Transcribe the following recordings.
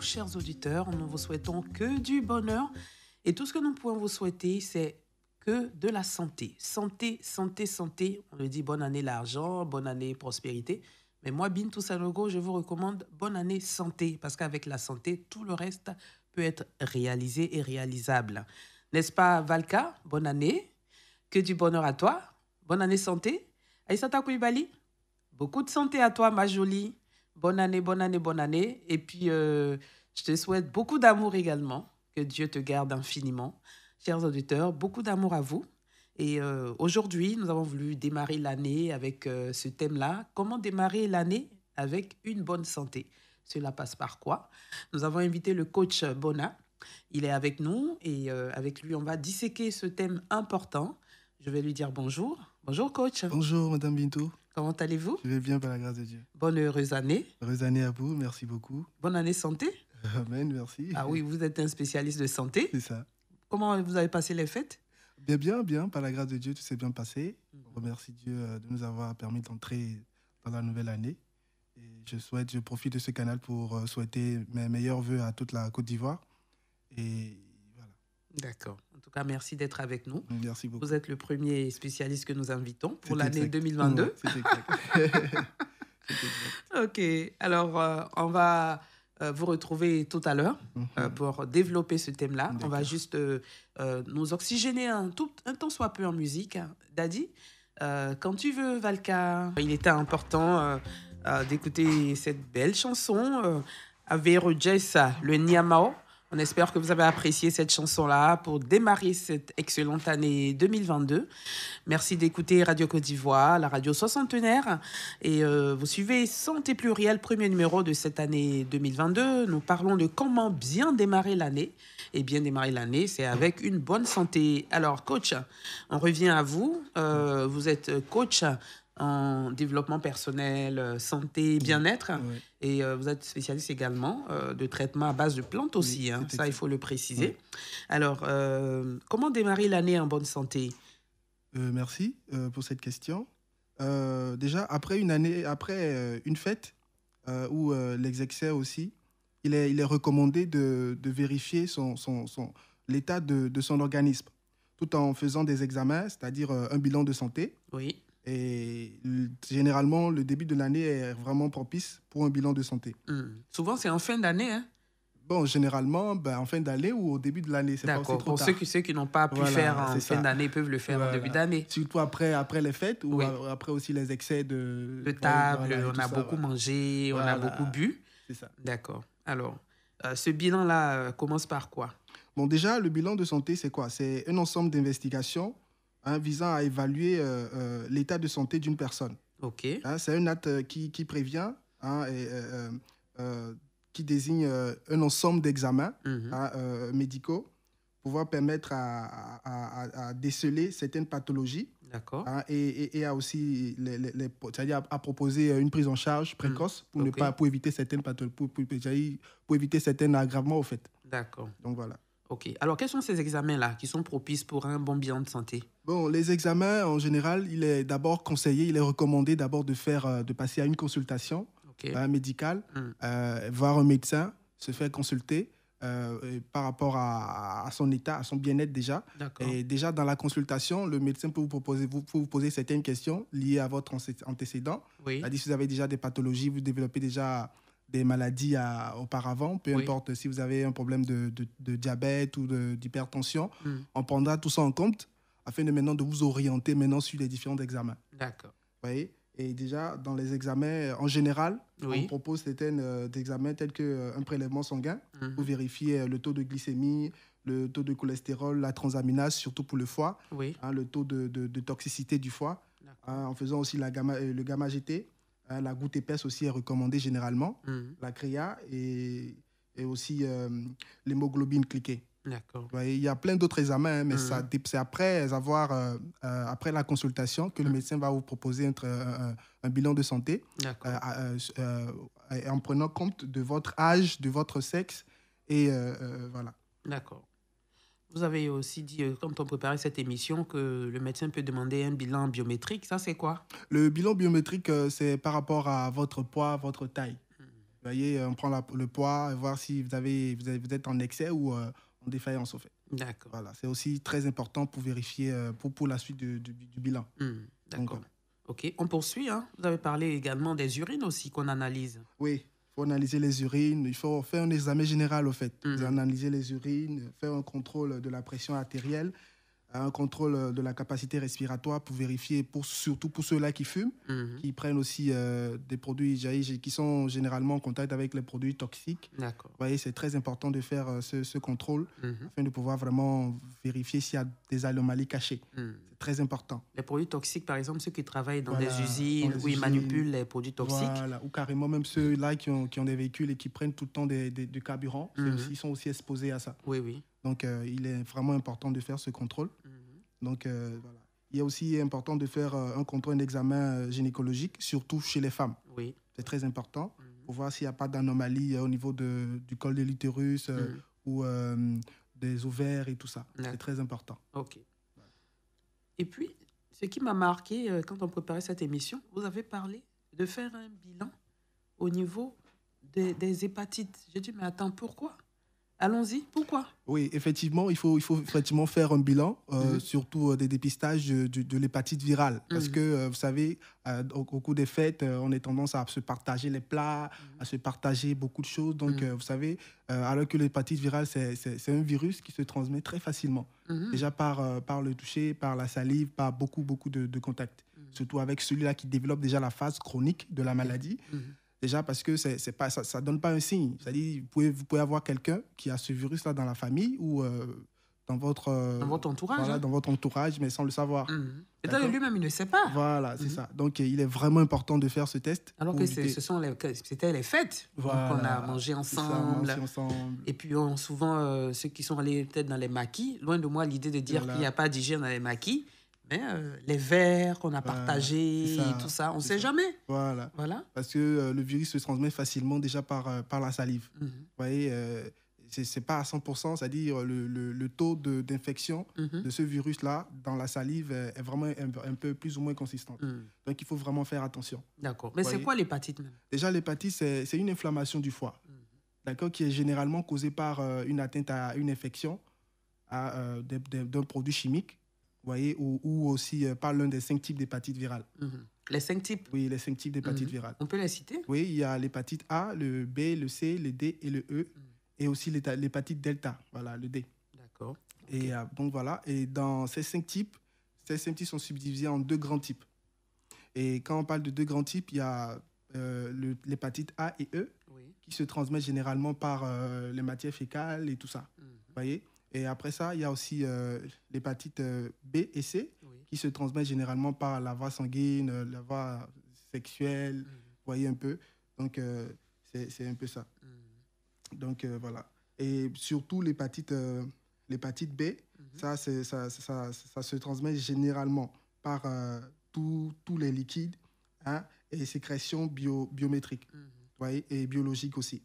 chers auditeurs. Nous vous souhaitons que du bonheur. Et tout ce que nous pouvons vous souhaiter, c'est que de la santé. Santé, santé, santé. On le dit bonne année l'argent, bonne année prospérité. Mais moi, Bintou Sanogo, je vous recommande bonne année santé. Parce qu'avec la santé, tout le reste peut être réalisé et réalisable. N'est-ce pas, Valka? Bonne année. Que du bonheur à toi. Bonne année santé. Aïssata Kouibali, beaucoup de santé à toi, ma jolie. Bonne année, bonne année, bonne année. Et puis, je te souhaite beaucoup d'amour également. Que Dieu te garde infiniment. Chers auditeurs, beaucoup d'amour à vous. Et aujourd'hui, nous avons voulu démarrer l'année avec ce thème-là. Comment démarrer l'année avec une bonne santé? Cela passe par quoi? Nous avons invité le coach Bona. Il est avec nous et avec lui, on va disséquer ce thème important. Je vais lui dire bonjour. Bonjour, coach. Bonjour, Madame Bintou. Comment allez-vous? Je vais bien par la grâce de Dieu. Bonne heureuse année. Heureuse année à vous, merci beaucoup. Bonne année santé. Amen, merci. Ah oui, vous êtes un spécialiste de santé. C'est ça. Comment vous avez passé les fêtes? Bien, par la grâce de Dieu, tout s'est bien passé. On remercie Dieu de nous avoir permis d'entrer dans la nouvelle année. Et je profite de ce canal pour souhaiter mes meilleurs vœux à toute la Côte d'Ivoire. Et voilà. D'accord. En tout cas, merci d'être avec nous. Merci beaucoup. Vous êtes le premier spécialiste que nous invitons pour C'est l'année exact. 2022. Ouais, c'est exact. C'est exact. Ok. Alors, on va vous retrouver tout à l'heure pour développer ce thème-là. D'accord. On va juste nous oxygéner un tant soit peu en musique. Daddy, quand tu veux, Valka. Il était important d'écouter cette belle chanson Avero Jess, le Niamao. On espère que vous avez apprécié cette chanson-là pour démarrer cette excellente année 2022. Merci d'écouter Radio Côte d'Ivoire, la radio soixantenaire. Et vous suivez Santé Pluriel, premier numéro de cette année 2022. Nous parlons de comment bien démarrer l'année. Et bien démarrer l'année, c'est avec une bonne santé. Alors, coach, on revient à vous. Vous êtes coach en développement personnel, santé, bien-être. Ouais. Et vous êtes spécialiste également de traitement à base de plantes aussi. Oui, Hein. c'est Ça, il exact. faut le préciser. Ouais. Alors, comment démarrer l'année en bonne santé? Merci pour cette question. Déjà, après une fête ou les excès aussi, il est recommandé de vérifier l'état de son organisme, tout en faisant des examens, c'est-à-dire un bilan de santé. Oui. Et généralement, le début de l'année est vraiment propice pour un bilan de santé. Souvent, c'est en fin d'année. Hein? Bon, généralement, en fin d'année ou au début de l'année, c'est pas aussi D'accord. trop Pour tard. ceux qui n'ont pas pu Voilà, faire en c'est fin ça. d'année, peuvent le faire en Voilà. début d'année. Surtout après les fêtes ou Oui. après aussi les excès de De table, voilà, et on tout a ça, beaucoup voilà. mangé, on a Voilà. beaucoup bu. C'est ça. D'accord. Alors, ce bilan-là commence par quoi? Bon, déjà, le bilan de santé, c'est quoi? C'est un ensemble d'investigations visant à évaluer l'état de santé d'une personne. OK. C'est un acte qui prévient qui désigne un ensemble d'examens médicaux pour pouvoir permettre à déceler certaines pathologies D'accord. et à aussi c'est-à-dire à proposer une prise en charge précoce pour Ok. pour éviter certaines pathologies, pour éviter certains aggravements au fait. D'accord. Donc voilà. OK. Alors, quels sont ces examens-là qui sont propices pour un bon bilan de santé? Bon, les examens, en général, il est d'abord conseillé, il est recommandé d'abord de passer à une consultation OK. médicale, voir un médecin, se faire consulter par rapport à son état, à son bien-être déjà. D'accord. Et déjà, dans la consultation, le médecin peut vous poser certaines questions liées à votre antécédent. Oui. C'est-à-dire si vous avez déjà des pathologies, vous développez déjà des maladies auparavant, peu Oui. importe si vous avez un problème de diabète ou d'hypertension, on prendra tout ça en compte afin de maintenant de vous orienter maintenant sur les différents examens. D'accord. Vous voyez? Et déjà, dans les examens, en général, Oui. on propose certains examens tels qu'un prélèvement sanguin pour vérifier le taux de glycémie, le taux de cholestérol, la transaminase, surtout pour le foie, Oui. le taux de toxicité du foie, en faisant aussi le gamma-GT. La goutte épaisse aussi est recommandée généralement, la CREA et aussi l'hémoglobine cliquée. D'accord. Vous voyez, il y a plein d'autres examens, mais c'est après la consultation que le médecin va vous proposer un bilan de santé D'accord. en prenant compte de votre âge, de votre sexe et voilà. D'accord. Vous avez aussi dit, quand on préparait cette émission, que le médecin peut demander un bilan biométrique. Ça, c'est quoi? Le bilan biométrique, c'est par rapport à votre poids, votre taille. Vous voyez, on prend le poids et voir si vous êtes en excès ou en défaillance, en fait. D'accord. Voilà, c'est aussi très important pour vérifier, pour la suite du bilan. Donc, D'accord. OK, on poursuit, hein. Vous avez parlé également des urines aussi qu'on analyse. oui, il faut analyser les urines, il faut faire un examen général, au fait. Analyser les urines, faire un contrôle de la pression artérielle, un contrôle de la capacité respiratoire pour vérifier, surtout pour ceux-là qui fument, qui prennent aussi des produits qui sont généralement en contact avec les produits toxiques. D'accord. Vous voyez, c'est très important de faire ce contrôle afin de pouvoir vraiment vérifier s'il y a des anomalies cachées. C'est très important. Les produits toxiques, par exemple, ceux qui travaillent dans Voilà, des usines où ils manipulent les produits toxiques. Voilà, ou carrément même ceux-là qui ont des véhicules et qui prennent tout le temps du carburant, ils sont aussi exposés à ça. Oui, oui. Donc, il est vraiment important de faire ce contrôle. Donc, voilà. Il est aussi important de faire un contrôle, un examen gynécologique, surtout chez les femmes. Oui. C'est très important pour voir s'il n'y a pas d'anomalie au niveau du col de l'utérus ou des ovaires et tout ça. C'est très important. OK. Et puis, ce qui m'a marqué quand on préparait cette émission, vous avez parlé de faire un bilan au niveau des hépatites. J'ai dit, mais attends, pourquoi ? Allons-y, pourquoi ? Oui, effectivement, il faut effectivement faire un bilan, surtout des dépistages de l'hépatite virale. Parce que, vous savez, au cours des fêtes, on a tendance à se partager les plats, à se partager beaucoup de choses. Donc, vous savez, alors que l'hépatite virale, c'est un virus qui se transmet très facilement. Déjà par le toucher, par la salive, par beaucoup de contacts. Surtout avec celui-là qui développe déjà la phase chronique de la maladie. Déjà parce que ça ne donne pas un signe. C'est-à-dire vous pouvez avoir quelqu'un qui a ce virus-là dans la famille ou dans votre entourage. Voilà, dans votre entourage, mais sans le savoir. Peut-être lui-même, il ne sait pas. Voilà, c'est ça. Donc, il est vraiment important de faire ce test. Alors que c'était les fêtes. Voilà, donc on a mangé ensemble. Et puis, souvent, ceux qui sont allés peut-être dans les maquis, loin de moi l'idée de dire qu'il n'y a pas d'hygiène dans les maquis. Mais les verres qu'on a partagés et tout ça, on ne sait jamais. Voilà. Parce que le virus se transmet facilement déjà par la salive. Vous voyez, ce n'est pas à 100%, c'est-à-dire le taux d'infection de ce virus-là dans la salive est vraiment un peu plus ou moins consistant. Donc, il faut vraiment faire attention. D'accord. Mais c'est quoi l'hépatite même ? Déjà, l'hépatite, c'est une inflammation du foie, d'accord, qui est généralement causée par une atteinte à une infection d'un produit chimique. Vous voyez, ou aussi par l'un des 5 types d'hépatite virale. Les 5 types ? Oui, les 5 types d'hépatite virale. On peut les citer ? Oui, il y a l'hépatite A, le B, le C, le D et le E. Et aussi l'hépatite delta, voilà, le D. D'accord. Et donc voilà, et dans ces 5 types sont subdivisés en 2 grands types. Et quand on parle de 2 grands types, il y a l'hépatite A et E, qui se transmettent généralement par les matières fécales et tout ça. Vous voyez ? Et après ça, il y a aussi l'hépatite B et C, qui se transmettent généralement par la voie sanguine, la voie sexuelle, vous voyez un peu. Donc, c'est un peu ça. Donc, voilà. Et surtout, l'hépatite B, ça se transmet généralement par tous les liquides et sécrétions biométriques, voyez, et biologiques aussi.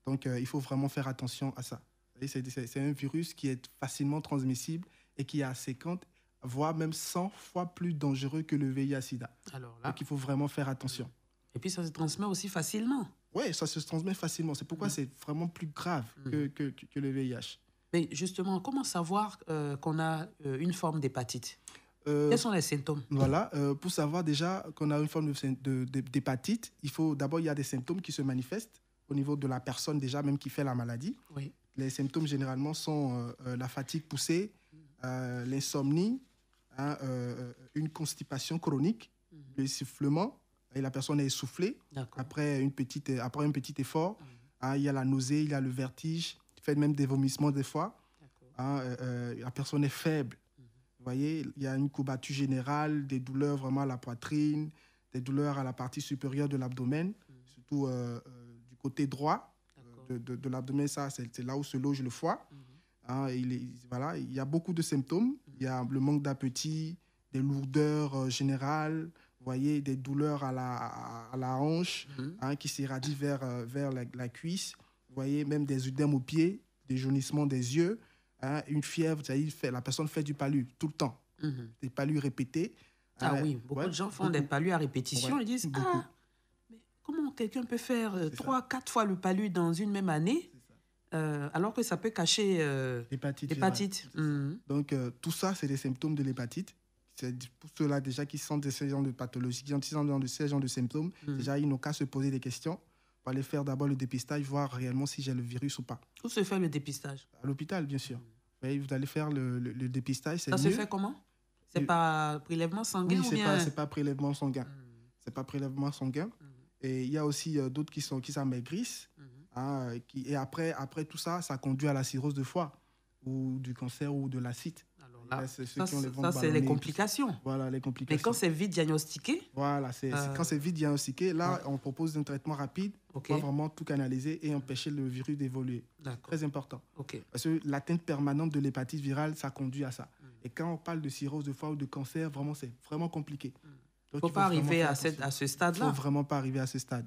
Donc, il faut vraiment faire attention à ça. C'est un virus qui est facilement transmissible et qui est à 50, voire même 100 fois plus dangereux que le VIH-Sida. Alors là, donc, il faut vraiment faire attention. Et puis, ça se transmet aussi facilement. Oui, ça se transmet facilement. C'est pourquoi c'est vraiment plus grave que le VIH. Mais justement, comment savoir qu'on a une forme d'hépatite ? Quels sont les symptômes ? Voilà, pour savoir déjà qu'on a une forme d'hépatite, il y a des symptômes qui se manifestent au niveau de la personne déjà même qui fait la maladie. Oui. Les symptômes généralement sont la fatigue poussée, l'insomnie, une constipation chronique, l'essoufflement, et la personne est essoufflée après un petit effort. Il y a la nausée, il y a le vertige, il fait même des vomissements des fois. La personne est faible. Vous voyez, il y a une courbature générale, des douleurs vraiment à la poitrine, des douleurs à la partie supérieure de l'abdomen, surtout du côté droit. De l'abdomen, ça, c'est là où se loge le foie. Il y a beaucoup de symptômes. Il y a le manque d'appétit, des lourdeurs générales, vous voyez, des douleurs à la hanche qui s'irradient vers la cuisse. Vous voyez, même des œdèmes aux pieds, des jaunissements des yeux, une fièvre, la personne fait du palu tout le temps, des palus répétés. Oui, beaucoup de gens font des palus à répétition et disent « Ah, mais quelqu'un peut faire C'est 3-4 fois le palu dans une même année, C'est ça. alors que ça peut cacher L'hépatite l'hépatite. virale, c'est ça. Donc, tout ça, c'est des symptômes de l'hépatite. C'est pour ceux-là déjà qui sentent ce genre de pathologie, qui ont ce genre de symptômes, déjà, ils n'ont qu'à se poser des questions pour aller faire d'abord le dépistage, voir réellement si j'ai le virus ou pas. Où se fait le dépistage? À l'hôpital, bien sûr. Vous allez faire le dépistage, c'est Ça mieux. se fait comment? C'est Et- par prélèvement sanguin Oui, ou bien... c'est pas prélèvement sanguin. C'est pas prélèvement sanguin. Et il y a aussi d'autres qui s'amaigrissent. Hein, et après tout ça, ça conduit à la cirrhose de foie ou du cancer ou de l'acide. Alors là, C'est ceux qui ont les ça ventres c'est les ballonnés, complications. Voilà, les Mais complications. quand c'est vite diagnostiqué, Voilà, quand c'est vite diagnostiqué, là, Ouais. on propose un traitement rapide ok, pour vraiment tout canaliser et empêcher le virus d'évoluer. d'accord, Très important. ok. Parce que l'atteinte permanente de l'hépatite virale, ça conduit à ça. Et quand on parle de cirrhose de foie ou de cancer, vraiment, c'est vraiment compliqué. Il ne Donc, faut il pas vraiment arriver faire à attention. ce Il ne faut stade-là. vraiment pas arriver à ce stade.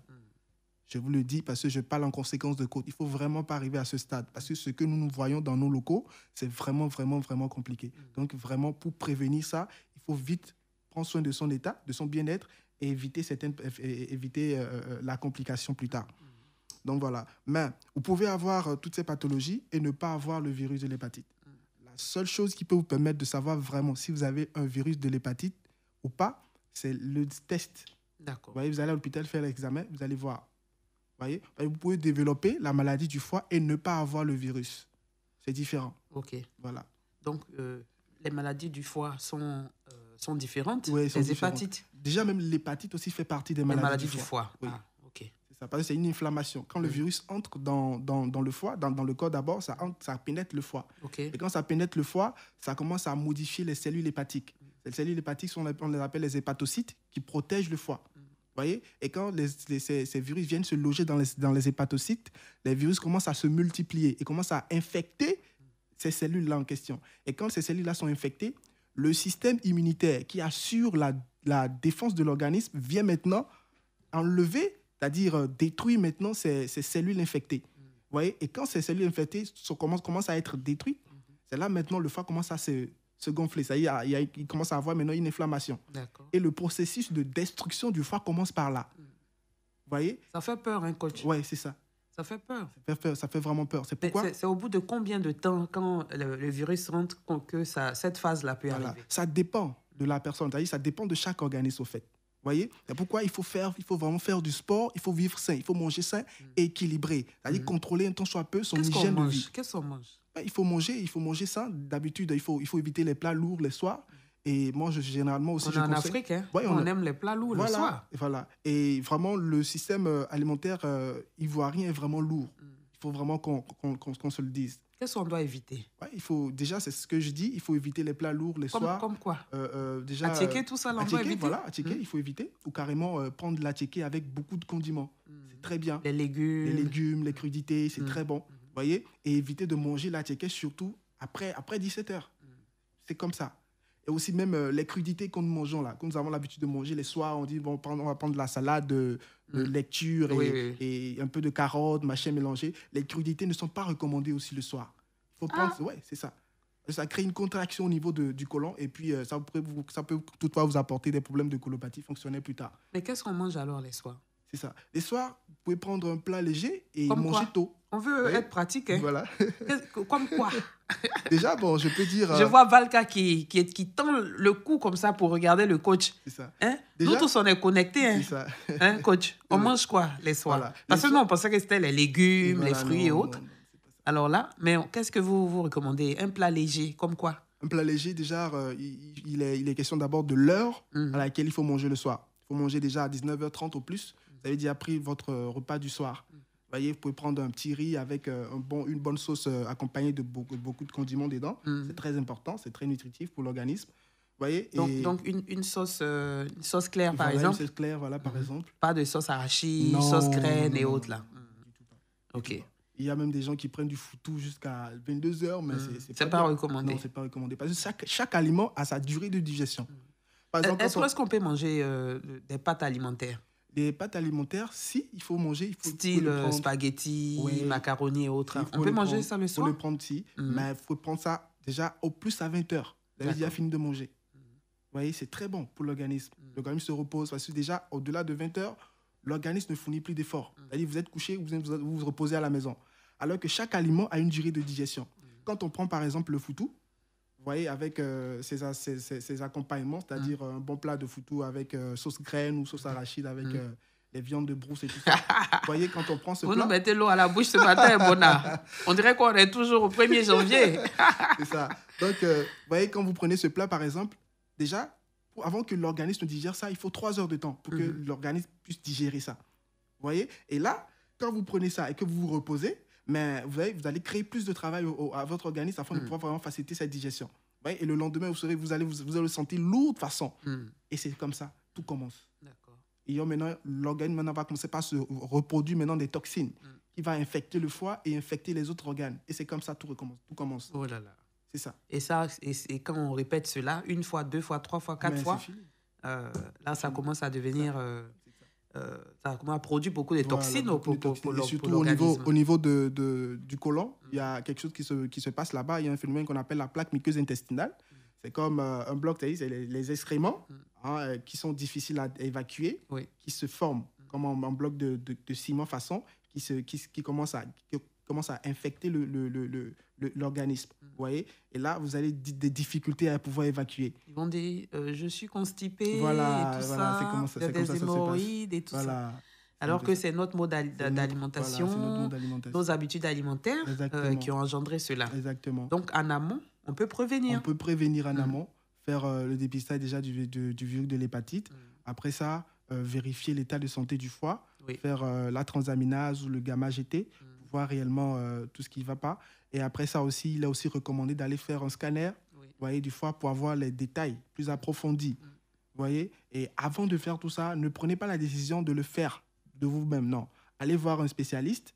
Je vous le dis parce que je parle en conséquence de cause. Il ne faut vraiment pas arriver à ce stade. Parce que ce que nous voyons dans nos locaux, c'est vraiment, vraiment, vraiment compliqué. Donc, vraiment, pour prévenir ça, il faut vite prendre soin de son état, de son bien-être et éviter la complication plus tard. Donc, voilà. Mais vous pouvez avoir toutes ces pathologies et ne pas avoir le virus de l'hépatite. La seule chose qui peut vous permettre de savoir vraiment si vous avez un virus de l'hépatite ou pas, c'est le test. D'accord. Vous voyez, vous allez à l'hôpital faire l'examen, vous allez voir. Voyez, vous pouvez développer la maladie du foie et ne pas avoir le virus. C'est différent. Ok. Voilà. Donc, les maladies du foie sont différentes Oui, elles sont des différentes. hépatites. Déjà, même l'hépatite aussi fait partie des Les maladies, maladies du foie. Oui. Ah, ok. C'est ça, parce que c'est une inflammation. Quand le virus entre dans le foie, dans le corps d'abord, ça pénètre le foie. Ok. Et quand ça pénètre le foie, ça commence à modifier les cellules hépatiques. Ces cellules hépatiques, on les appelle les hépatocytes, qui protègent le foie. Voyez. Et quand ces virus viennent se loger dans les hépatocytes, les virus commencent à se multiplier et commencent à infecter ces cellules-là en question. Et quand ces cellules-là sont infectées, le système immunitaire qui assure la défense de l'organisme vient maintenant enlever, c'est-à-dire détruire maintenant ces cellules infectées. Voyez. Et quand ces cellules infectées commencent à être détruites, c'est là maintenant le foie commence à se gonfler. Ça y est, il commence à avoir maintenant une inflammation. D'accord. Et le processus de destruction du foie commence par là. Vous voyez? Ça fait peur, hein, coach? Oui, c'est ça. Ça fait peur. Ça fait vraiment peur. C'est Mais pourquoi c'est au bout de combien de temps, quand le virus rentre, que cette phase-là peut voilà. arriver? Ça dépend de la personne. C'est-à-dire, ça dépend de chaque organisme, au fait. Vous voyez? C'est pourquoi il faut vraiment faire du sport, il faut vivre sain, il faut manger sain et équilibré. C'est-à-dire contrôler un tant soit peu son Qu'est-ce qu'on hygiène de mange? vie. Qu'est-ce qu'on mange? Il faut manger sain. D'habitude, il faut éviter les plats lourds les soirs. Et moi, généralement aussi, On je est en conseille... Afrique, hein? Ouais, On aime les plats lourds le soir. Voilà. Et vraiment, le système alimentaire ivoirien est vraiment lourd. Il faut vraiment qu'on se le dise. Qu'est-ce qu'on doit éviter? Ouais, déjà, c'est ce que je dis, il faut éviter les plats lourds les soirs. Comme quoi? Déjà, Attiéké, tout ça, là, on doit éviter? Voilà, attiéké, il faut éviter. Ou carrément prendre l'attiéké avec beaucoup de condiments. C'est très bien. Les légumes. Les crudités, c'est très bon. Vous voyez? Et éviter de manger l'attiéké surtout après 17 heures. C'est comme ça. Et aussi même les crudités que nous mangeons là, que nous avons l'habitude de manger les soirs, on dit bon, on va prendre de la salade de lecture et un peu de carottes, machin mélangé. Les crudités ne sont pas recommandées aussi le soir. Il faut prendre, ouais, c'est ça. Ça crée une contraction au niveau du côlon et puis ça peut toutefois vous apporter des problèmes de colopathie fonctionnelle plus tard. Mais qu'est-ce qu'on mange alors les soirs? C'est ça. Les soirs, vous pouvez prendre un plat léger et Comme manger quoi? tôt. On veut être pratique, hein? Voilà. Comme quoi? Déjà, bon, je peux dire... Je vois Valka qui tend le cou comme ça pour regarder le coach. C'est ça. Hein? Déjà, nous tous, on est connectés. Hein? C'est ça. Hein, coach? On mange quoi les soirs? Voilà. Parce que nous, on pensait que c'était les légumes, Voilà, les fruits et non, autres. non, c'est pas ça. Alors là, mais qu'est-ce que vous recommandez? Un plat léger, comme quoi? Un plat léger, déjà, il est question d'abord de l'heure à laquelle il faut manger le soir. Il faut manger déjà à 19h30 au plus. Vous avez déjà pris votre repas du soir. Vous voyez, vous pouvez prendre un petit riz avec une bonne sauce accompagnée de beaucoup de condiments dedans. C'est très important, c'est très nutritif pour l'organisme. Vous voyez, donc une sauce claire, par voilà, exemple? Une sauce claire, voilà, par exemple. Pas de sauce arachide, Non, sauce graine non, et non, autres, là. Du tout pas. OK. Il y a même des gens qui prennent du foutou jusqu'à 22h, mais C'est pas recommandé. Non, c'est pas recommandé. Parce que chaque aliment a sa durée de digestion. Par exemple, Est-ce qu'on peut manger des pâtes alimentaires? des pâtes alimentaires, si, il faut manger. Style faut le prendre. spaghetti, Ouais. macaroni et autres. Il On faut peut le manger prendre. ça le Il faut soir? le prendre, si. Mais il faut prendre ça déjà au plus à 20h. Vous avez déjà D'accord. fini de manger. Vous voyez, c'est très bon pour l'organisme. L'organisme se repose parce que déjà, au-delà de 20h, l'organisme ne fournit plus d'efforts. C'est-à-dire vous êtes couché, vous vous reposez à la maison. Alors que chaque aliment a une durée de digestion. Quand on prend par exemple le foutou, vous voyez, avec ses accompagnements, c'est-à-dire un bon plat de foutou avec sauce graine ou sauce arachide avec les viandes de brousse et tout ça. Vous voyez, quand on prend ce Vous plat... nous mettez l'eau à la bouche ce matin, Bona. On dirait qu'on est toujours au 1er janvier. C'est ça. Donc, vous voyez, quand vous prenez ce plat, par exemple, déjà, avant que l'organisme digère ça, il faut 3 heures de temps pour que l'organisme puisse digérer ça. Vous voyez? Et là, quand vous prenez ça et que vous vous reposez, mais vous allez créer plus de travail à votre organisme afin de pouvoir vraiment faciliter cette digestion. Vous voyez? Et le lendemain, vous allez le sentir lourd de façon. Et c'est comme ça, tout commence. D'accord. Et maintenant, l'organisme va commencer par se reproduire maintenant des toxines qui va infecter le foie et infecter les autres organes. Et c'est comme ça, tout commence. Oh là là. C'est ça. Et ça, et quand on répète cela, 1 fois, 2 fois, 3 fois, 4 fois, là, ça commence à devenir... ça commence à produire beaucoup de toxines pour et surtout l'organisme. au niveau du côlon, il y a quelque chose qui se passe là-bas. Il y a un phénomène qu'on appelle la plaque muqueuse intestinale. C'est comme un bloc, c'est les excréments qui sont difficiles à évacuer, qui se forment comme un bloc de ciment façon, qui commence à infecter l'organisme. Vous voyez? Et là, vous avez des difficultés à pouvoir évacuer. Ils vont dire, je suis constipé, voilà, et tout voilà, ça, c'est comme ça, il y a des hémorroïdes et tout ça. Alors que c'est notre mode d'alimentation, nos habitudes alimentaires qui ont engendré cela. Exactement. Donc, en amont, on peut prévenir. On peut prévenir en amont, faire le dépistage déjà du virus de l'hépatite. Après ça, vérifier l'état de santé du foie, faire la transaminase ou le gamma-GT, pour voir réellement tout ce qui ne va pas. Et après ça aussi, il est aussi recommandé d'aller faire un scanner voyez, du foie pour avoir les détails plus approfondis. Vous voyez? Et avant de faire tout ça, ne prenez pas la décision de le faire de vous-même. Non. Allez voir un spécialiste.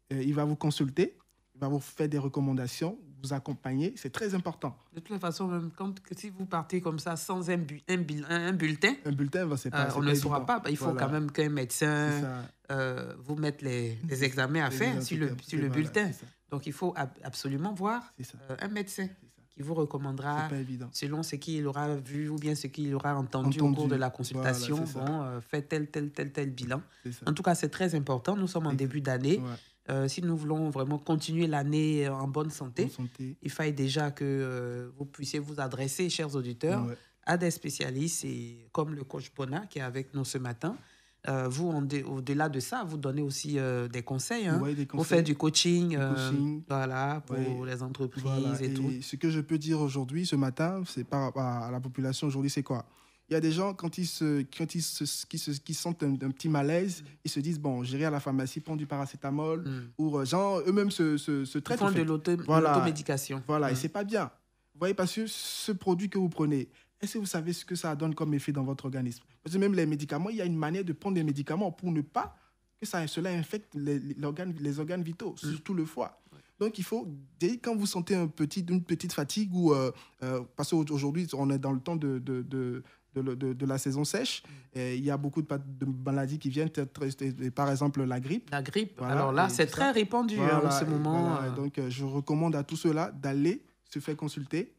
Il va vous consulter. Il va vous faire des recommandations, vous accompagner. C'est très important. De toute façon, même si vous partez comme ça sans un bulletin, c'est pas, on ne saura pas. Il faut quand même qu'un médecin vous mette les examens à faire sur le bulletin. Donc, il faut absolument voir un médecin qui vous recommandera selon ce qu'il aura vu ou bien ce qu'il aura entendu au cours de la consultation. Faites tel bilan. En tout cas, c'est très important. Nous sommes en début d'année. Si nous voulons vraiment continuer l'année en bonne santé, il faille déjà que vous puissiez vous adresser, chers auditeurs, à des spécialistes comme le coach Bona qui est avec nous ce matin. Vous, au-delà de ça, vous donnez aussi des conseils. Vous faites du coaching, pour les entreprises et tout. Ce que je peux dire aujourd'hui, ce matin, c'est par rapport à la population aujourd'hui, c'est quoi? Il y a des gens, quand ils sentent un petit malaise, ils se disent, bon, j'irai à la pharmacie, prendre du paracétamol, ou eux-mêmes se traitent. Ils font de l'automédication. Voilà, et c'est pas bien. Vous voyez, parce que ce produit que vous prenez, est-ce que vous savez ce que ça donne comme effet dans votre organisme? Parce que même les médicaments, il y a une manière de prendre des médicaments pour ne pas que cela infecte les organes vitaux, surtout le foie. Donc, il faut, quand vous sentez une petite fatigue, ou parce qu'aujourd'hui, on est dans le temps de la saison sèche, et il y a beaucoup de maladies qui viennent, par exemple la grippe. La grippe, alors là, c'est très répandu en ce moment. Donc, je recommande à tous ceux-là d'aller se faire consulter.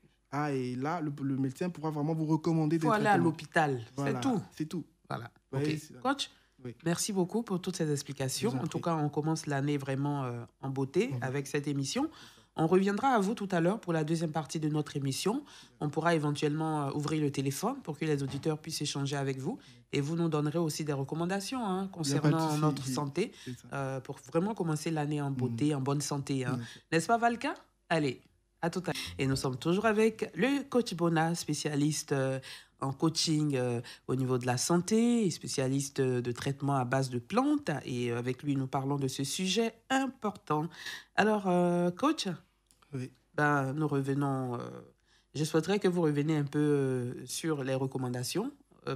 Et là, le médecin pourra vraiment vous recommander des traitements. Il faut aller à l'hôpital, c'est tout. Voilà. Coach, merci beaucoup pour toutes ces explications. En tout cas, on commence l'année vraiment en beauté avec cette émission. On reviendra à vous tout à l'heure pour la deuxième partie de notre émission. On pourra éventuellement ouvrir le téléphone pour que les auditeurs puissent échanger avec vous. Et vous nous donnerez aussi des recommandations concernant notre santé pour vraiment commencer l'année en beauté, en bonne santé. N'est-ce pas, Valka? Allez, à tout à l'heure. Et nous sommes toujours avec le coach Bona, spécialiste en coaching au niveau de la santé, spécialiste de traitement à base de plantes. Et avec lui, nous parlons de ce sujet important. Alors, coach, nous revenons. Je souhaiterais que vous reveniez un peu sur les recommandations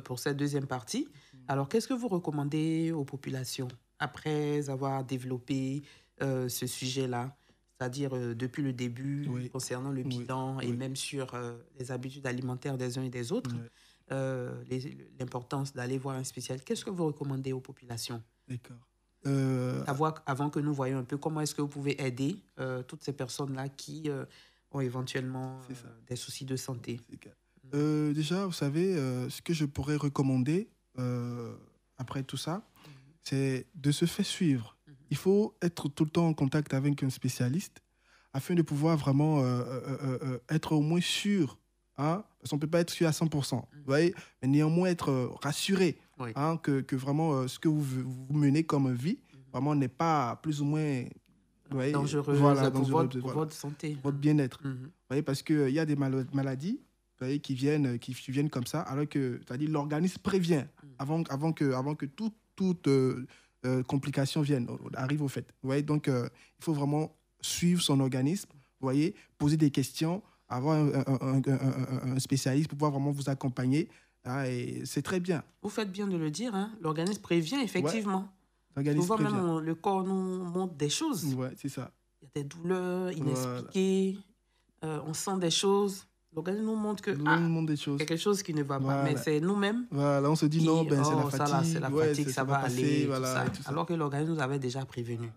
pour cette deuxième partie. Alors, qu'est-ce que vous recommandez aux populations après avoir développé ce sujet-là? C'est-à-dire depuis le début, concernant le bilan et même sur les habitudes alimentaires des uns et des autres, l'importance d'aller voir un spécialiste. Qu'est-ce que vous recommandez aux populations? D'accord. Avant que nous voyions un peu comment est-ce que vous pouvez aider toutes ces personnes-là qui ont éventuellement des soucis de santé. Déjà, vous savez, ce que je pourrais recommander après tout ça, c'est de se faire suivre. Il faut être tout le temps en contact avec un spécialiste afin de pouvoir vraiment être au moins sûr. Hein, parce qu'on ne peut pas être sûr à 100%. Vous voyez, mais néanmoins être rassuré, Oui. hein, que vraiment ce que vous menez comme vie vraiment n'est pas plus ou moins, vous voyez, Dangereuse voilà, pour dangereux, pour voilà, votre santé. votre bien-être. Mhm. Vous voyez, parce qu'il y a des maladies, vous voyez, qui viennent comme ça, alors que c'est-à-dire l'organisme prévient avant que toute complication arrive au fait. Vous voyez, donc il faut vraiment suivre son organisme, vous voyez, poser des questions, avoir un spécialiste pour pouvoir vraiment vous accompagner. Hein, et c'est très bien. Vous faites bien de le dire, hein? L'organisme prévient, effectivement. Ouais, l'organisme Souvent, prévient. même, le corps nous montre des choses. Ouais, c'est ça. Il y a des douleurs inexpliquées, on sent des choses. L'organisme nous montre que Nous montre des choses. quelque chose qui ne va pas, mais c'est nous-mêmes. Voilà, on se dit non, ben, c'est la fatigue. Ça, là, c'est la fatigue, ça va passer, aller, voilà, tout ça. Alors que l'organisme nous avait déjà prévenu.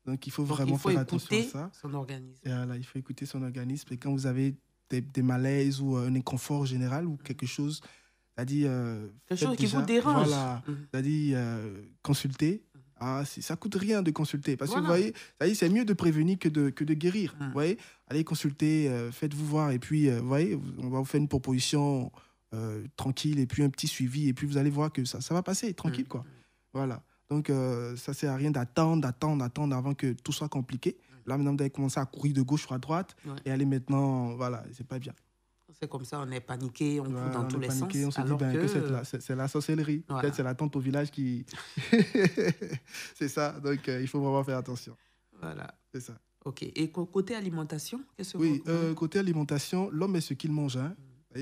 Donc, il faut vraiment faire attention à ça. Son organisme. Et voilà, il faut écouter son organisme. Et quand vous avez des malaises ou un inconfort général ou quelque chose, c'est-à-dire... quelque chose qui vous dérange. Voilà, c'est-à-dire consulter. Ah, ça ne coûte rien de consulter. Parce que vous voyez, c'est mieux de prévenir que de guérir. Vous voyez, allez consulter, faites-vous voir. Et puis, vous voyez, on va vous faire une proposition tranquille et puis un petit suivi. Et puis, vous allez voir que ça va passer tranquille, quoi. Voilà. Donc, ça ne sert à rien d'attendre avant que tout soit compliqué. Là, maintenant, vous allez commencer à courir de gauche à droite et aller maintenant, voilà, c'est pas bien. C'est comme ça, on est paniqué, on court dans tous les sens. On se dit que c'est la sorcellerie. Voilà. Peut-être c'est la tante au village qui... c'est ça, donc il faut vraiment faire attention. Voilà. C'est ça. OK. Et côté alimentation, qu'est-ce que Oui, côté alimentation, l'homme est ce qu'il mange. Hein.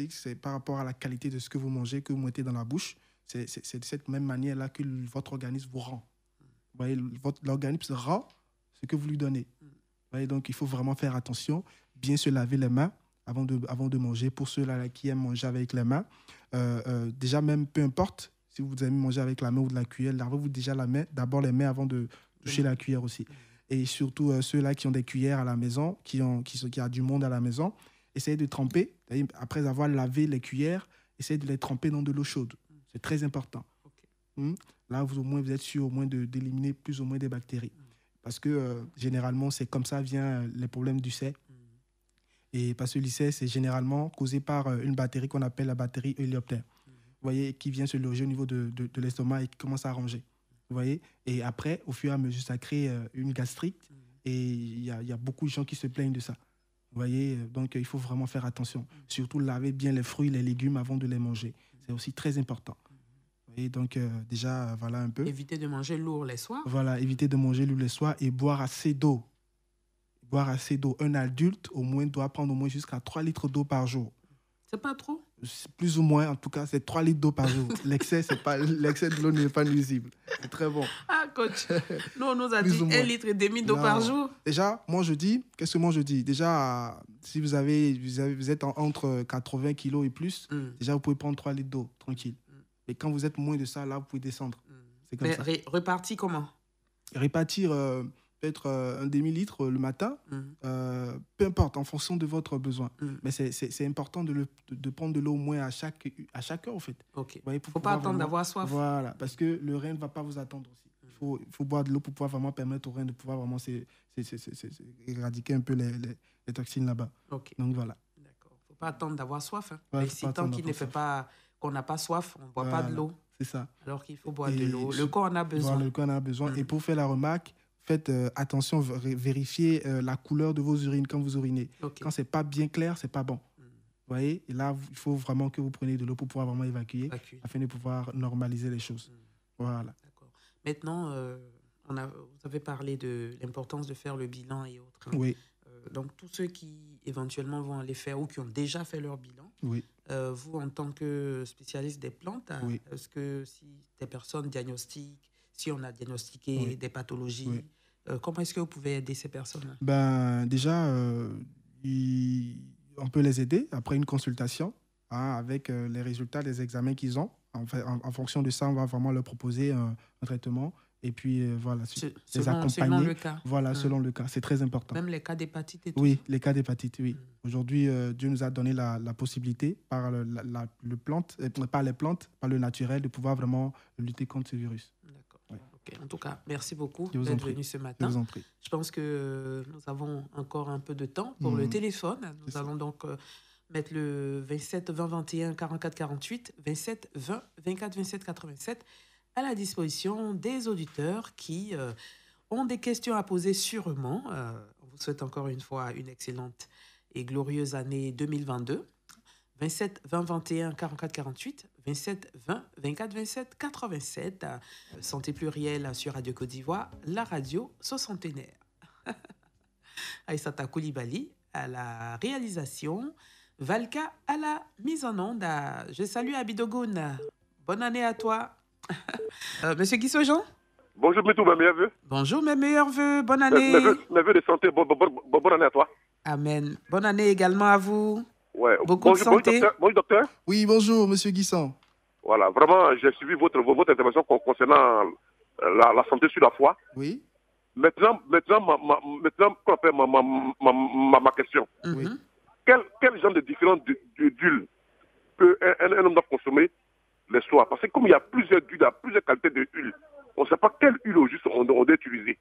C'est par rapport à la qualité de ce que vous mangez, que vous mettez dans la bouche. C'est de cette même manière-là que votre organisme vous rend. Vous voyez, l'organisme rend ce que vous lui donnez. Vous voyez, donc il faut vraiment faire attention, bien se laver les mains avant de manger. Pour ceux-là qui aiment manger avec les mains, déjà même, peu importe si vous aimez manger avec la main ou de la cuillère, lavez-vous déjà d'abord les mains avant de toucher la cuillère aussi. Et surtout ceux-là qui ont des cuillères à la maison, qui a du monde à la maison, essayez de tremper, après avoir lavé les cuillères, essayez de les tremper dans de l'eau chaude. C'est très important. Okay. Là, au moins, vous êtes sûr au moins d'éliminer plus ou moins des bactéries. Parce que généralement, c'est comme ça viennent les problèmes du C. Et parce que l'ICE, c'est généralement causé par une bactérie qu'on appelle la bactérie hélioptère. Vous voyez, qui vient se loger au niveau de l'estomac et qui commence à ranger. Vous voyez, et après, au fur et à mesure, ça crée une gastrite. Et il y a beaucoup de gens qui se plaignent de ça. Vous voyez, donc il faut vraiment faire attention. Surtout laver bien les fruits, les légumes avant de les manger. C'est aussi très important. Vous voyez, donc déjà, voilà un peu. Éviter de manger lourd les soirs. Voilà, éviter de manger lourd les soirs et boire assez d'eau. Boire assez d'eau. Un adulte, au moins, doit prendre au moins jusqu'à 3 litres d'eau par jour. C'est pas trop? Plus ou moins, en tout cas, c'est 3 litres d'eau par jour. L'excès de l'eau n'est pas nuisible. C'est très bon. Ah, coach. Nous, on nous a dit 1,5 litre d'eau par jour. Déjà, moi, je dis, qu'est-ce que moi, je dis? Déjà, si vous êtes entre 80 kilos et plus, déjà, vous pouvez prendre 3 litres d'eau, tranquille. Et quand vous êtes moins de ça, là, vous pouvez descendre. C'est comme ça. Réparti comment? Répartir... peut-être un demi-litre le matin, peu importe, en fonction de votre besoin. Mais c'est important de prendre de l'eau au moins à chaque heure, en fait. Il ne faut pas attendre d'avoir soif. Voilà, parce que le rein ne va pas vous attendre aussi. Il faut boire de l'eau pour pouvoir vraiment permettre au rein de pouvoir vraiment éradiquer un peu les toxines là-bas. Okay. Donc voilà. D'accord. Il ne faut pas attendre d'avoir soif. Hein. Ouais, si tant qu'on n'a pas soif, on ne boit pas de l'eau. C'est ça. Alors qu'il faut boire de l'eau. Le corps en a besoin. Voilà, le corps en a besoin. Et pour faire la remarque, faites attention, vérifiez la couleur de vos urines quand vous urinez. Okay. Quand ce n'est pas bien clair, ce n'est pas bon. Vous voyez? Et là, il faut vraiment que vous preniez de l'eau pour pouvoir vraiment évacuer. Afin de pouvoir normaliser les choses. Voilà. D'accord. Maintenant, vous avez parlé de l'importance de faire le bilan et autres. Hein. Oui. Donc, tous ceux qui éventuellement vont aller faire ou qui ont déjà fait leur bilan, oui. Vous, en tant que spécialiste des plantes, oui. Est-ce que si des personnes diagnostiquent, si on a diagnostiqué des pathologies, comment est-ce que vous pouvez aider ces personnes-là? Déjà, on peut les aider après une consultation avec les résultats des examens qu'ils ont. En fonction de ça, on va vraiment leur proposer un traitement et puis voilà, les accompagner. Selon le cas. Voilà, selon le cas. C'est très important. Même les cas d'hépatite et tout. Oui, les cas d'hépatite, oui. Aujourd'hui, Dieu nous a donné la possibilité par par les plantes, par le naturel, de pouvoir vraiment lutter contre ce virus. D'accord. Ouais. Ok. En tout cas, merci beaucoup Je vous en d'être prie. venu ce Je matin. vous en prie. Je pense que nous avons encore un peu de temps pour le téléphone. Nous C'est ça. allons donc mettre le 27 20 21 44 48, 27 20 24 27 87 à la disposition des auditeurs qui ont des questions à poser sûrement. On vous souhaite encore une fois une excellente et glorieuse année 2022. 27 20 21 44 48, 27 20 24 27 87. Santé plurielle sur Radio Côte d'Ivoire, la radio soixantenaire. Aïssata Koulibaly à la réalisation, Valka à la mise en onde. Je salue Abidogoun. Bonne année à toi. Monsieur Guissojean? Bonjour, mes meilleurs vœux. Bonjour, mes meilleurs vœux. Bonne année. Mes vœux de santé. Bonne année à toi. Amen. Bonne année également à vous. Ouais. Beaucoup de santé. Bonjour, docteur. Oui, bonjour, monsieur Guisson. Voilà, vraiment, j'ai suivi votre intervention concernant la santé sur la foi. Oui. Maintenant, ma question. Oui. Quel genre de différentes d'huile peut un homme doit consommer le soir? Parce que comme il y a plusieurs huiles, il y a plusieurs qualités d'huile, on ne sait pas quelle huile au juste on doit utiliser.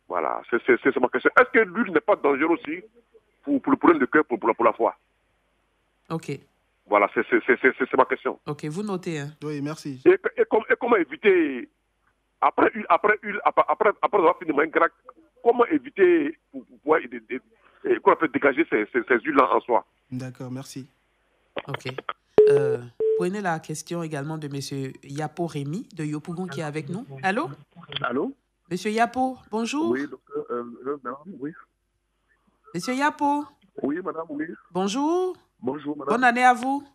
Voilà, c'est ma question. Est-ce que l'huile n'est pas dangereuse aussi pour le problème de cœur, pour la foi? Ok. Voilà, c'est ma question. Ok, vous notez. Hein. Oui, merci. Et comment éviter, après avoir fini de manger grec, comment éviter pour pouvoir qu'on peut dégager ces huiles-là en soi? D'accord, merci. Ok. Prenez la question également de M. Yapo Rémy de Yopougon qui est avec nous. Allô? Allô? Monsieur Yapo, bonjour. Oui, docteur. Madame, oui. Monsieur Yapo. Oui, madame, oui. Bonjour. Bonjour, madame. Bonne année à vous.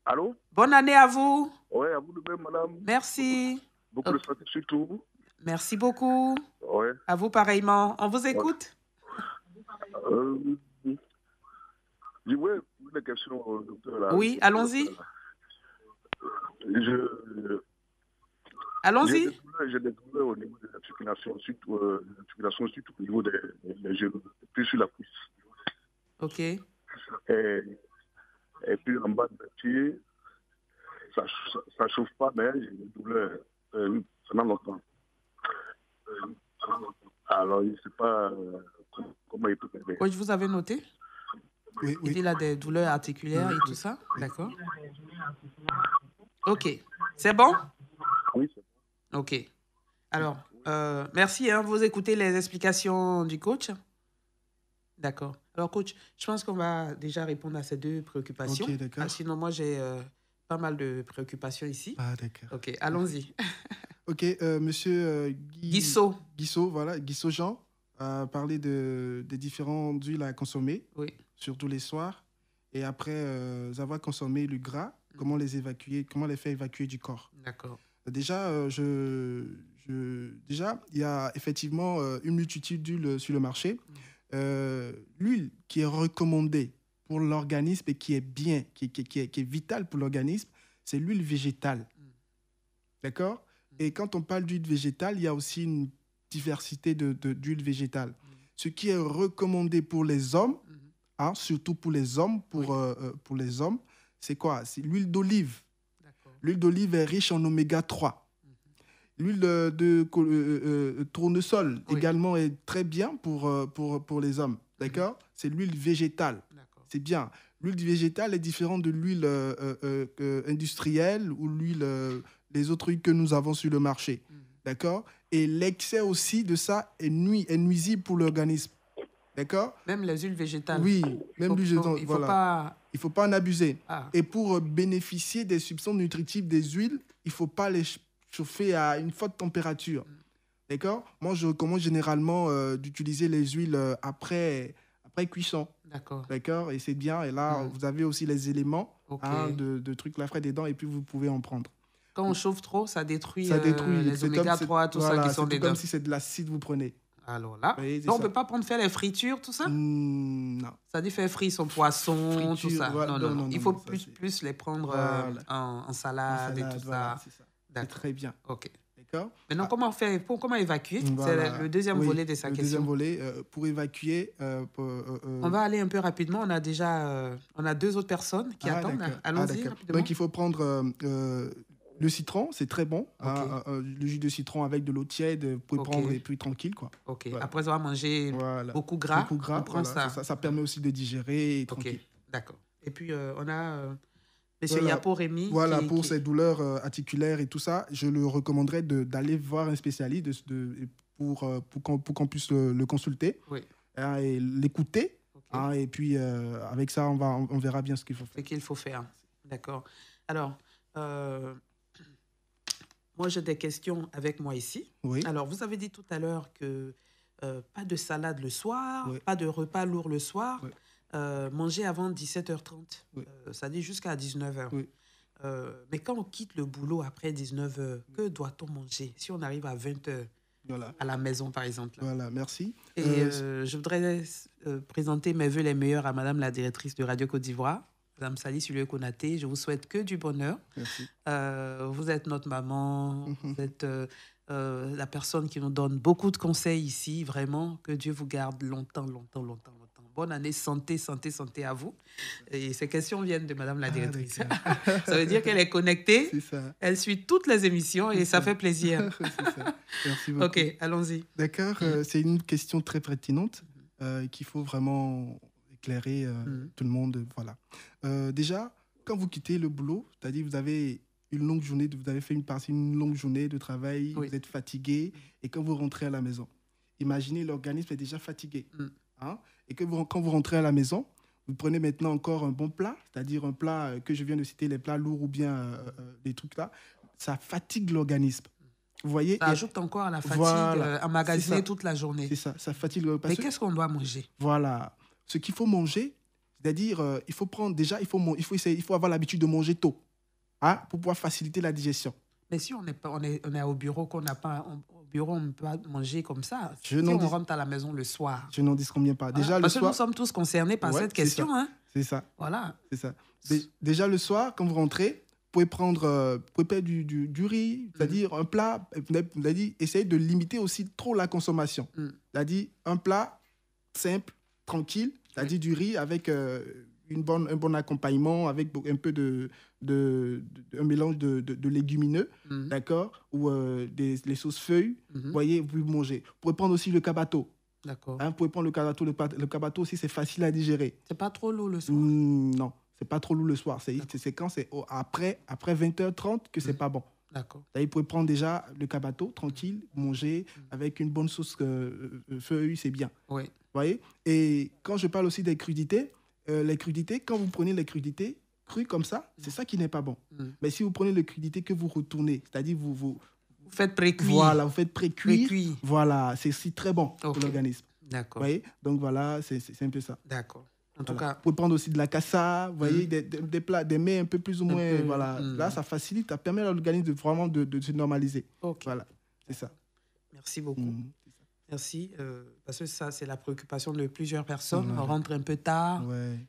Allô? Bonne année à vous. Oui, à vous de même, madame. Merci. Beaucoup de santé surtout. Merci beaucoup. Oui. À vous pareillement. On vous écoute. Je voulais poser une question au docteur. Là. Oui, allons-y. Allons-y. J'ai des douleurs au niveau de l'articulation, surtout au niveau des genoux, plus sur la cuisse. Ok. Et puis en bas de mes pieds, ça ne chauffe pas, mais j'ai des douleurs pendant longtemps. Alors, je ne sais pas comment il peut m'aider. Oui, je vous avais noté. Oui, oui. Il a des douleurs articulaires et tout ça. D'accord. Ok. C'est bon? Oui, c'est bon. Ok. Alors, merci. Hein, vous écoutez les explications du coach. D'accord. Alors, coach, je pense qu'on va déjà répondre à ces deux préoccupations. Ok, d'accord. Sinon, moi, j'ai pas mal de préoccupations ici. Ah, d'accord. Ok, allons-y. Ok, monsieur Guissot. Guissot, voilà, Guissot Jean a parlé des différentes huiles à consommer, Oui. surtout les soirs. Et après avoir consommé le gras, comment les évacuer, comment les faire évacuer du corps. D'accord. Déjà, déjà, il y a effectivement une multitude d'huiles sur le marché. L'huile qui est recommandée pour l'organisme et qui est bien, qui est vitale pour l'organisme, c'est l'huile végétale. D'accord? Et quand on parle d'huile végétale, il y a aussi une diversité d'huiles végétales. Ce qui est recommandé pour les hommes, hein, surtout pour les hommes, pour les hommes, c'est quoi? C'est l'huile d'olive. L'huile d'olive est riche en oméga 3. L'huile de tournesol également est très bien pour les hommes. D'accord? C'est l'huile végétale. C'est bien. L'huile végétale est différente de l'huile industrielle ou les autres huiles que nous avons sur le marché. D'accord? Et l'excès aussi de ça est nuisible pour l'organisme. D'accord? Même les huiles végétales. Oui, même l'huile végétale. Il ne faut pas en abuser. Ah. Et pour bénéficier des substances nutritives des huiles, il ne faut pas les chauffer à une forte température. D'accord? Moi, je recommande généralement d'utiliser les huiles après cuisson. D'accord? Et c'est bien. Et là, vous avez aussi les éléments de trucs là frais dedans et puis vous pouvez en prendre. Quand on chauffe trop, ça détruit les C'est oméga 3, tout ça qui sont dedans. C'est comme si c'est de l'acide vous prenez. Alors là, oui, on ne peut pas faire les fritures, tout ça? Non. Ça dit faire frire son poisson, tout ça. Voilà, non. Il faut plus les prendre en salade et tout ça. C'est très bien. Ok. D'accord. Maintenant, comment évacuer? Voilà. C'est le deuxième volet de sa question. Le deuxième volet, pour évacuer... On va aller un peu rapidement. On a deux autres personnes qui attendent. Allons-y rapidement. Donc, il faut prendre Le citron, c'est très bon. Le jus de citron avec de l'eau tiède, vous pouvez prendre et puis tranquille, quoi. Ok. Voilà. Après avoir mangé beaucoup gras, on prend ça. Ça permet aussi de digérer tranquille. D'accord. Et puis, on a Monsieur Yapo Rémy. Voilà, pour ces douleurs articulaires et tout ça, je le recommanderais d'aller voir un spécialiste pour qu'on puisse le consulter et l'écouter. Et puis, avec ça, on verra bien ce qu'il faut faire. Ce qu'il faut faire. D'accord. Alors, moi, j'ai des questions avec moi ici. Oui. Alors, vous avez dit tout à l'heure que pas de salade le soir, pas de repas lourd le soir, manger avant 17h30, ça dit jusqu'à 19h. Oui. Mais quand on quitte le boulot après 19h, que doit-on manger si on arrive à 20h à la maison, par exemple? Voilà, merci. Et je voudrais présenter mes vœux les meilleurs à Madame la directrice de Radio Côte d'Ivoire, Madame Sali Sulue Konaté. Je vous souhaite que du bonheur. Merci. Vous êtes notre maman, vous êtes la personne qui nous donne beaucoup de conseils ici. Vraiment, que Dieu vous garde longtemps, longtemps, longtemps, longtemps. Bonne année, santé, santé, santé à vous. Et ces questions viennent de Madame la directrice. Ça veut dire qu'elle est connectée. C'est ça. Elle suit toutes les émissions et ça fait plaisir. C'est ça. Merci beaucoup. Ok, allons-y. D'accord. C'est une question très pertinente qu'il faut vraiment éclairer tout le monde. Voilà. Déjà, quand vous quittez le boulot, c'est-à-dire vous avez une longue journée, vous avez fait une longue journée de travail, vous êtes fatigué, et quand vous rentrez à la maison, imaginez l'organisme est déjà fatigué. Et que quand vous rentrez à la maison, vous prenez maintenant encore un bon plat, c'est-à-dire un plat que je viens de citer, les plats lourds ou bien des trucs là, ça fatigue l'organisme. Vous voyez, ça ajoute encore à la fatigue, emmagasinée toute la journée. C'est ça, ça fatigue l'organisme. Mais qu'est-ce qu'on doit manger? Voilà. Ce qu'il faut manger, c'est-à-dire, il faut prendre déjà, il faut avoir l'habitude de manger tôt, pour pouvoir faciliter la digestion. Mais si on est au bureau, qu'on n'a pas au bureau, on ne peut pas manger comme ça. Si on rentre à la maison le soir. Je n'en dis combien pas. Déjà, parce que nous sommes tous concernés par cette question. C'est ça. Voilà. C'est ça. Déjà le soir, quand vous rentrez, vous pouvez prendre du riz, c'est-à-dire un plat. Essayez de limiter aussi trop la consommation. C'est-à-dire un plat simple, tranquille, c'est-à-dire du riz avec un bon accompagnement, avec un peu un mélange de légumineux, d'accord, ou les sauces feuilles. Vous voyez, vous pouvez manger. Vous pouvez prendre aussi le cabato. D'accord. Vous pouvez prendre le cabato. Le cabato aussi, c'est facile à digérer. C'est pas trop lourd le soir? Non, c'est pas trop lourd le soir. C'est quand c'est après 20h30 que c'est pas bon. D'accord. Là, vous pouvez prendre déjà le cabato, tranquille, manger avec une bonne sauce feuille, c'est bien. Oui. Vous voyez? Et quand je parle aussi des crudités, quand vous prenez les crudités crues comme ça, c'est ça qui n'est pas bon. Mais si vous prenez les crudités que vous retournez, c'est-à-dire vous faites pré-cuire. Voilà, vous faites pré-cuire. Voilà, c'est aussi très bon pour l'organisme. D'accord. Vous voyez? Donc voilà, c'est un peu ça. D'accord. En tout cas, vous pouvez prendre aussi de la cassa, vous voyez, des plats, des mets un peu plus ou moins. Voilà. Là, ça facilite, ça permet à l'organisme de se normaliser. Voilà, c'est ça. Merci beaucoup. Merci. Parce que ça, c'est la préoccupation de plusieurs personnes. On rentre un peu tard.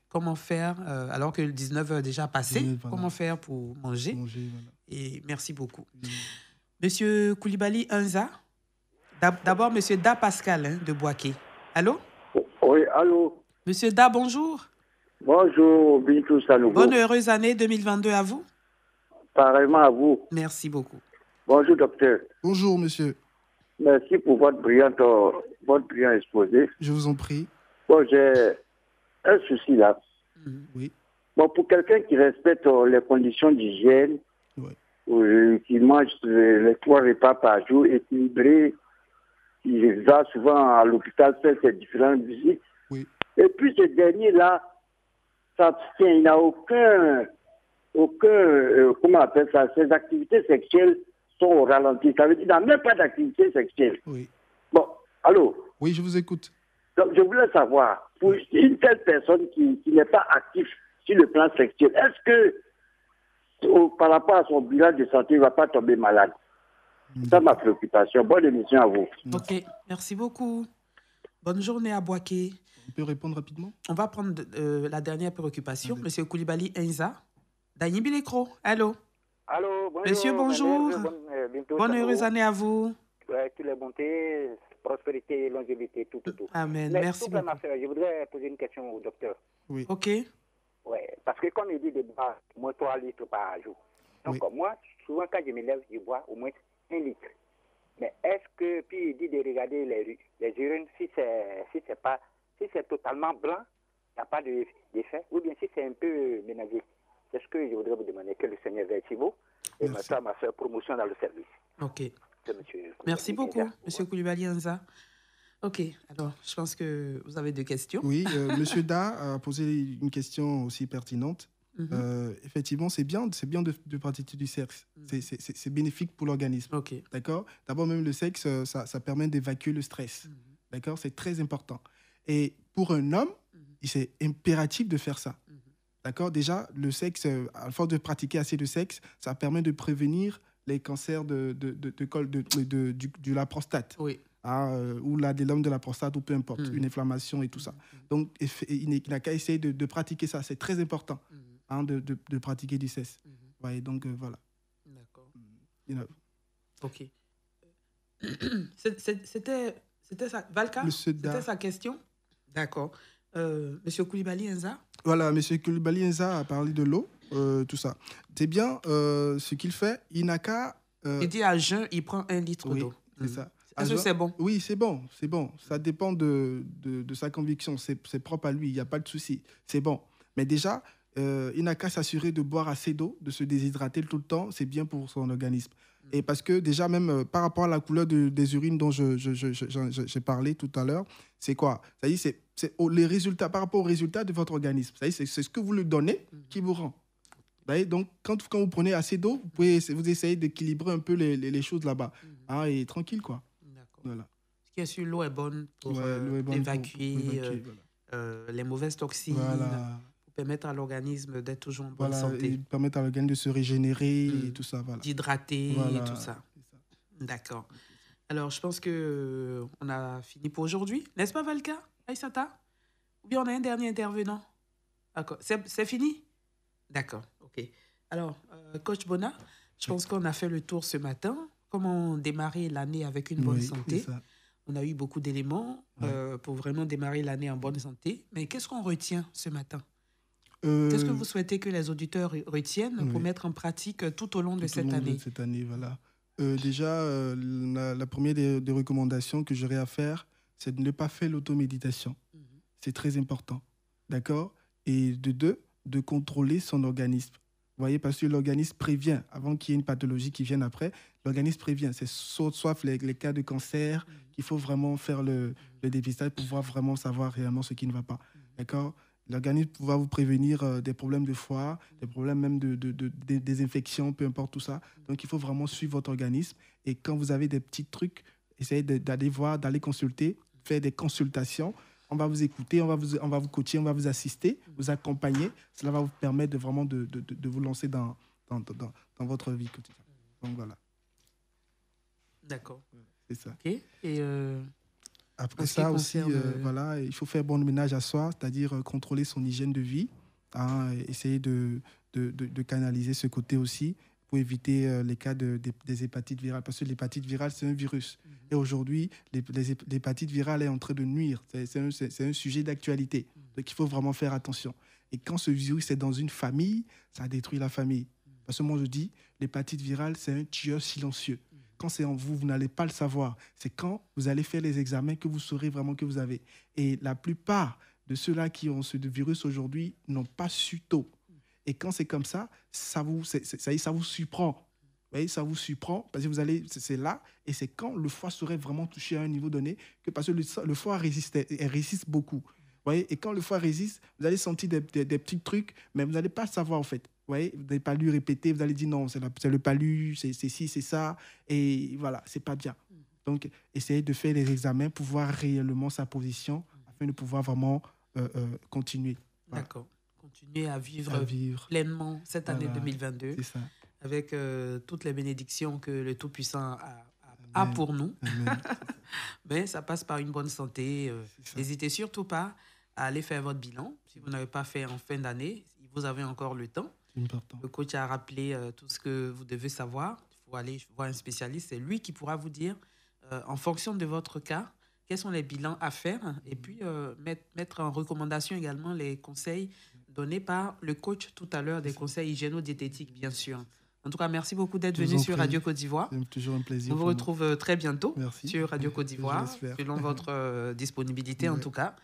Comment faire alors que le 19h est déjà passé? Comment faire pour manger? Et merci beaucoup. Monsieur Koulibaly Unza. D'abord, monsieur Da Pascal de Boaké. Allô? Oui, allô? Monsieur Da, bonjour. Bonjour, Bintou Sanogo. Bonne heureuse année 2022 à vous. Pareillement à vous. Merci beaucoup. Bonjour, docteur. Bonjour, monsieur. Merci pour votre brillant exposé. Je vous en prie. Bon, j'ai un souci là. Oui. Bon, pour quelqu'un qui respecte les conditions d'hygiène, qui mange les 3 repas par jour, équilibré, qui va souvent à l'hôpital faire ses différentes visites. Oui. Et puis ce dernier-là s'abstient, il n'a aucun comment on appelle ça, ses activités sexuelles sont au ralenti. Ça veut dire qu'il n'a même pas d'activité sexuelle. Oui. Bon, allô? Oui, je vous écoute. Donc, je voulais savoir, pour une telle personne qui n'est pas active sur le plan sexuel, est-ce que, par rapport à son bilan de santé, il ne va pas tomber malade? C'est ça ma préoccupation. Bonne émission à vous. Ok, merci beaucoup. Bonne journée à Boaké. On peut répondre rapidement? On va prendre la dernière préoccupation. Monsieur Koulibaly Enza. Dany Bilécro, allô? Allô, bonjour. Monsieur, bonjour. Bonne heureuse année à vous. Toutes les bontés, prospérité, longévité, tout. Amen, mais merci beaucoup. Je voudrais poser une question au docteur. Oui. Ok. Ouais, parce que comme il dit, de boire moins 3 litres par jour. Donc moi, souvent quand je me lève, je bois au moins 1 litre. Mais est-ce que, puis il dit de regarder les urines, si c'est totalement blanc, il n'y a pas d'effet, ou bien si c'est un peu mélangé. C'est ce que je voudrais vous demander, que le Seigneur Vertibo et ma soeur m'a fait promotion dans le service. Ok. Monsieur Merci beaucoup, M. Koulibaly Anza. Ok, alors je pense que vous avez 2 questions. Oui, M. Da a posé une question aussi pertinente. Effectivement, c'est bien de pratiquer du sexe. C'est bénéfique pour l'organisme. Ok. D'accord. D'abord, même le sexe, ça permet d'évacuer le stress. D'accord. C'est très important. Et pour un homme, c'est impératif de faire ça. D'accord. Déjà, le sexe, à force de pratiquer assez de sexe, ça permet de prévenir les cancers de la prostate. Oui. Ou l'adénome de la prostate, ou peu importe, une inflammation et tout ça. Donc, il n'a qu'à essayer de pratiquer ça. C'est très important de pratiquer du sexe. Ouais, donc, voilà. D'accord. Ok. C'était ça. Valka, c'était sa question. D'accord. Monsieur Koulibaly Enza. Voilà, Monsieur Koulibaly Enza a parlé de l'eau, tout ça. C'est bien ce qu'il fait. Il n'a qu'à... il dit à jeun, il prend 1 litre d'eau. C'est ça. Est-ce que c'est bon? Oui, c'est bon. Ça dépend de sa conviction. C'est propre à lui, il n'y a pas de souci. C'est bon. Mais déjà, il n'a qu'à s'assurer de boire assez d'eau, de se déshydrater tout le temps. C'est bien pour son organisme. Et parce que déjà, même par rapport à la couleur des urines dont j'ai parlé tout à l'heure, c'est quoi? Ça y est, c'est les résultats, par rapport aux résultats de votre organisme. Ça y est, c'est ce que vous lui donnez qui vous rend. Donc, quand vous prenez assez d'eau, vous essayez d'équilibrer un peu les choses là-bas. Et tranquille, quoi. D'accord. Voilà. Ce qui est sûr, l'eau est bonne pour évacuer les mauvaises toxines, pour permettre à l'organisme d'être toujours en bonne santé. Et permettre à l'organisme de se régénérer et tout ça. D'hydrater et tout ça. D'accord. Alors, je pense qu'on a fini pour aujourd'hui. N'est-ce pas, Valka? Aïssata? Ou bien on a un dernier intervenant? D'accord. C'est fini? D'accord. OK. Alors, Coach Bona, je pense qu'on a fait le tour ce matin. Comment démarrer l'année avec une bonne santé? On a eu beaucoup d'éléments pour vraiment démarrer l'année en bonne santé. Mais qu'est-ce qu'on retient ce matin? Qu'est-ce que vous souhaitez que les auditeurs retiennent pour mettre en pratique tout au long de cette année? Voilà. Déjà, la première des recommandations que j'aurais à faire, c'est de ne pas faire l'automéditation. C'est très important. D'accord? Et de 2, de contrôler son organisme. Vous voyez, parce que l'organisme prévient, avant qu'il y ait une pathologie qui vienne après, l'organisme prévient. C'est sauf les cas de cancer qu'il faut vraiment faire le dépistage pour pouvoir vraiment savoir réellement ce qui ne va pas. D'accord? L'organisme va vous prévenir des problèmes de foie, des problèmes même des infections, peu importe tout ça. Donc, il faut vraiment suivre votre organisme. Et quand vous avez des petits trucs, essayez d'aller voir, d'aller consulter, faire des consultations. On va vous écouter, on va vous coacher, on va vous assister, vous accompagner. Cela va vous permettre de vraiment de vous lancer dans votre vie quotidienne. Donc, voilà. D'accord. C'est ça. OK. Et après ça aussi, voilà, il faut faire bon ménage à soi, c'est-à-dire contrôler son hygiène de vie, essayer de canaliser ce côté aussi pour éviter les cas des hépatites virales. Parce que l'hépatite virale, c'est un virus. Et aujourd'hui, l'hépatite virale est en train de nuire. C'est un sujet d'actualité. Donc, il faut vraiment faire attention. Et quand ce virus est dans une famille, ça détruit la famille. Parce que moi, je dis, l'hépatite virale, c'est un tueur silencieux. Quand c'est en vous, vous n'allez pas le savoir. C'est quand vous allez faire les examens que vous saurez vraiment que vous avez. Et la plupart de ceux-là qui ont ce virus aujourd'hui n'ont pas su tôt. Et quand c'est comme ça, ça vous surprend. Vous voyez, ça vous surprend parce que c'est là, et c'est quand le foie serait vraiment touché à un niveau donné, que parce que le foie résiste beaucoup. Vous voyez, et quand le foie résiste, vous allez sentir des petits trucs, mais vous n'allez pas savoir en fait. Vous voyez, vous n'allez pas lui répéter, vous allez dire non, c'est le palu, c'est ci, c'est ça, et voilà, c'est pas bien. Donc, essayez de faire les examens pour voir réellement sa position afin de pouvoir vraiment continuer. Voilà. D'accord. Continuer à vivre pleinement cette année 2022 avec toutes les bénédictions que le Tout-Puissant a pour nous. Mais ça passe par une bonne santé. N'hésitez surtout pas à aller faire votre bilan. Si vous n'avez pas fait en fin d'année, vous avez encore le temps. Le coach a rappelé tout ce que vous devez savoir. Il faut aller voir un spécialiste. C'est lui qui pourra vous dire, en fonction de votre cas, quels sont les bilans à faire. Et puis, mettre en recommandation également les conseils donnés par le coach tout à l'heure, des conseils hygiéno-diététiques, bien sûr. En tout cas, merci beaucoup d'être Je vous venu en sur prie. Radio Côte d'Ivoire. C'est toujours un plaisir. On vous pour moi. retrouve très bientôt Merci. sur Radio Côte Je d'Ivoire, l'espère. selon votre disponibilité en Ouais. tout cas.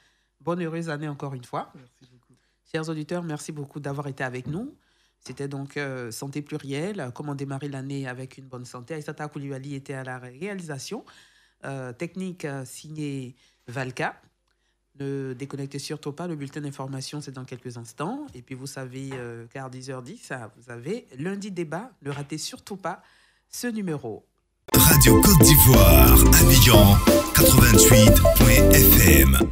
Bonne heureuse année encore une fois. Merci beaucoup. Chers auditeurs, merci beaucoup d'avoir été avec nous. C'était donc Santé plurielle, comment démarrer l'année avec une bonne santé. Aïssata Koulibaly était à la réalisation. Technique signée Valka. Ne déconnectez surtout pas, le bulletin d'information c'est dans quelques instants. Et puis vous savez qu'à 10h10, vous avez lundi débat. Ne ratez surtout pas ce numéro. Radio Côte d'Ivoire, Abidjan 88.fm.